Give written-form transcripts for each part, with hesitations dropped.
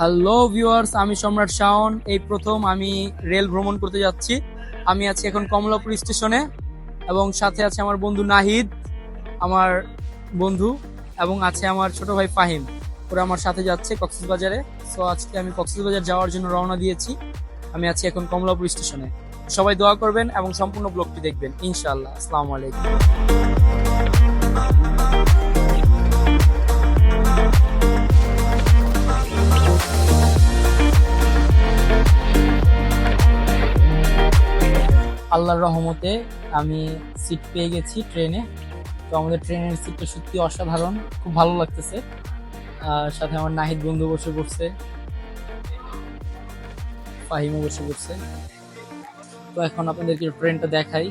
Hello viewers, আমি সম্রাট শাওন। এই প্রথম আমি রেল ভ্রমণ করতে যাচ্ছি। আমি আছি এখন কমলাপুর স্টেশনে এবং সাথে আছে আমার বন্ধু নাহিদ, আমার বন্ধু, এবং আছে আমার ছোট ভাই ফাহিম। ওরা আমার সাথে যাচ্ছে কক্সবাজারে। সো আজকে আমি কক্সবাজার যাওয়ার জন্য রওনা দিয়েছি। আমি আছি এখন কমলাপুর স্টেশনে। সবাই দোয়া করবেন এবং সম্পূর্ণ ব্লগটি দেখবেন ইনশাআল্লাহ। আসসালামু আলাইকুম। আল্লাহর রহমতে আমি সিট পেয়ে গেছি ট্রেনে। তো আমাদের ট্রেনের সিটটা সত্যি অসাধারণ, খুব ভালো লাগতেছে। আর সাথে আমার নাহিদ বন্ধু বসে পড়ছে, ফাহিমও বসে পড়ছে। তো এখন আপনাদেরকে ট্রেনটা দেখাই।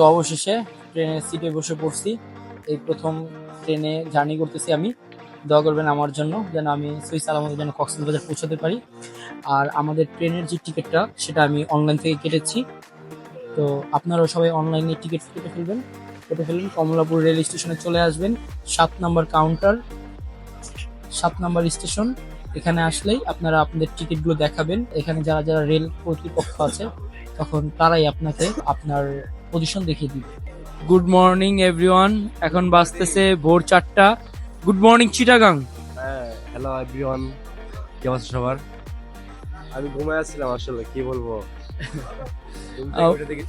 তো অবশেষে ট্রেনের সিটে বসে পড়ছি। এই প্রথম ট্রেনে জার্নি করতেছি আমি। দোয়া করবেন আমার জন্য যেন আমি সহি সালামতে যেন কক্সবাজার পৌঁছাতে পারি। আর আমাদের ট্রেনের যে টিকিটটা সেটা আমি অনলাইন থেকে কেটেছি। তো আপনারাও সবাই অনলাইনে টিকিট কেটে ফেলবেন। কমলাপুর রেল স্টেশনে চলে আসবেন। 7 নম্বর কাউন্টার, 7 নম্বর স্টেশন। এখানে আসলেই আপনারা আপনাদের টিকিটগুলো দেখাবেন। এখানে যারা যারা রেল কর্তৃপক্ষ আছে তখন তারাই আপনাকে আপনার পজিশন দেখিয়ে দিবে। গুড মর্নিং এভরিওয়ান, এখন বাজতেছে ভোর 4টা। Good morning Chittagong. Hello everyone, কি অবস্থা সবার? আমি ঘুমায় আসছিলাম, আসলে কি বলবো,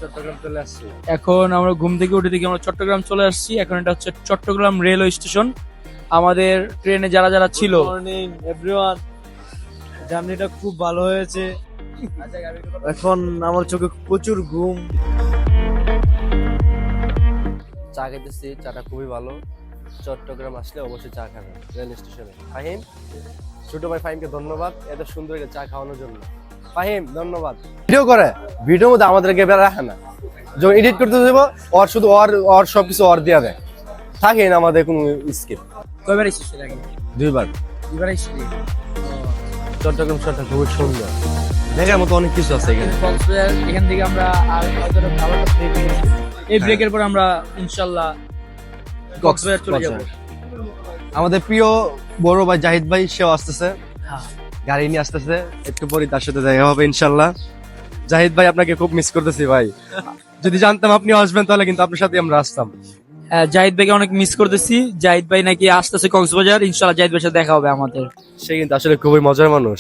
চট্টগ্রাম চলে আসছি। এখন আমরা ঘুম থেকে উঠে দেখি আমরা চট্টগ্রাম চলে আসছি। এখন এটা হচ্ছে চট্টগ্রাম রেলওয়ে স্টেশন। আমাদের ট্রেনে যারা যারা ছিল, মর্নিং এভরিওয়ান, জার্নিটা খুব ভালো হয়েছে। এখন আমার চোখে প্রচুর ঘুম। চা খাইতেছি, চাটা খুবই ভালো। চট্টগ্রাম আসলে অবশ্যই চা খাবেন রেল স্টেশনে। ফাহিম, ছোট ভাই ফাহিমকে ধন্যবাদ এত সুন্দর একটা চা খাওয়ানোর জন্য। ফাহিম ধন্যবাদ। ভিডিও করে, ভিডিওর মধ্যে আমাদেরকে বের রাখে না। যখন এডিট করতে দেবো ওর শুধু ওর সবকিছু ওর দেওয়া দেয়, থাকে না আমাদের কোনো স্কিপ। কয়বার এসেছে আগে? 2বার। এবার এসেছি। চট্টগ্রাম শহরটা খুবই সুন্দর, দেখার মতো অনেক কিছু আছে এখানে। কক্সবাজার এখান থেকে আমরা আর হয়তো ভালো একটা ব্রেক নিয়েছি। এই ব্রেকের পর আমরা ইনশাআল্লাহ কক্সবাজার চলে যাব। আমাদের প্রিয় বড় ভাই জাহিদ ভাই সেও আসতেছে, হ্যাঁ। গাড়ি নিয়ে আসতেছে। একটু পরে তার সাথে দেখা হবে ইনশাল্লাহ। জাহিদ ভাই আপনাকে খুব মিস করতেছি ভাই। যদি জানতাম আপনি আসবেন তাহলে কিন্তু আপনার সাথে আমরা আসতাম। জাহিদ ভাইকে অনেক মিস করতেছি। জাহিদ ভাই নাকি আসতেছে কক্সবাজার, ইনশাআল্লাহ জাহিদ ভাইয়ের সাথে দেখা হবে আমাদের। সে কিন্তু আসলে খুবই মজার মানুষ।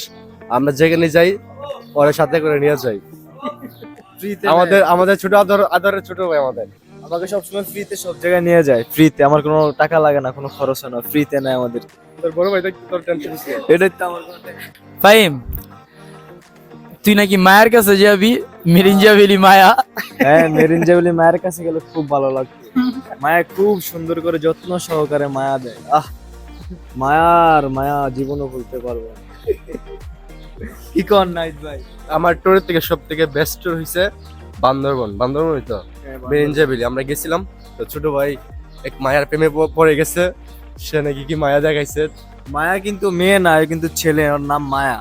আমরা যেখানে যাই ওর সাথে করে নিয়ে যাই। আমাদের ছোট আদরের ছোট ভাই আমাকে সবসময় ফ্রিতে সব জায়গায় নিয়ে যায়, ফ্রিতে। আমার কোনো টাকা লাগে না, কোনো খরচ হয় না, ফ্রিতে নেয় আমাদের। তোর বড় ভাই তোর টেনশন আছে। এটাই তো আমার কোনো ফাহিম, তুই নাকি মায়ের কাছে যাবি, মেরিন যাবিলি মায়া। হ্যাঁ, মেরিন জাবিলি মায়ের কাছে গেলে খুব ভালো লাগতো। মায়া খুব সুন্দর করে যত্ন সহকারে মায়া দেয়। মায়া জীবনও ভুলতে পারবো না। কি কর নাইট ভাই? আমার ট্যুরের থেকে সব থেকে বেস্ট ট্যুর হয়েছে বান্দরবন হইতো বেরেঞ্জাবিলি। আমরা গেছিলাম, তো ছোট ভাই এক মায়ার প্রেমে পড়ে গেছে। সে নাকি কি মায়া দেখাইছে। মায়া কিন্তু মেয়ে না, এ কিন্তু ছেলে, ওর নাম মায়া।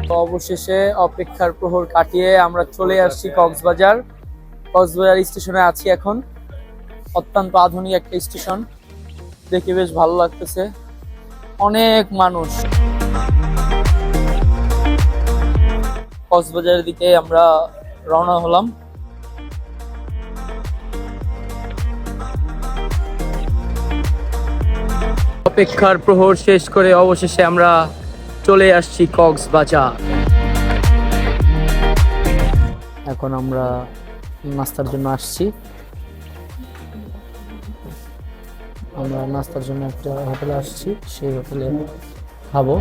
তো অবশেষে অপেক্ষার প্রহর কাটিয়ে আমরা চলে আসছি কক্সবাজার স্টেশনে আছি এখন। অত্যন্ত আধুনিক একটা স্টেশন, দেখে বেশ ভালো লাগতেছে। অনেক মানুষ। কক্সবাজারের দিকে আমরা রওনা হলাম। অপেক্ষার প্রহর শেষ করে অবশেষে আমরা চলে আসছি কক্সবাজার। এখন আমরা নাস্তার জন্য আসছি। আমরা নাস্তার জন্য একটা হোটেলে আসছি, সেই হোটেলে খাবো।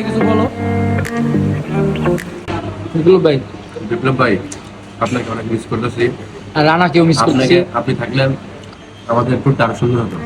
কিছু বলো। বিপ্লব ভাই বিপ্লব ভাই, আপনাকে অনেক মিস করতেছি। আর রানাকেও মিস করছি। আপনি থাকলেন আমাদের ট্যুরটা আরো সুন্দর হতো।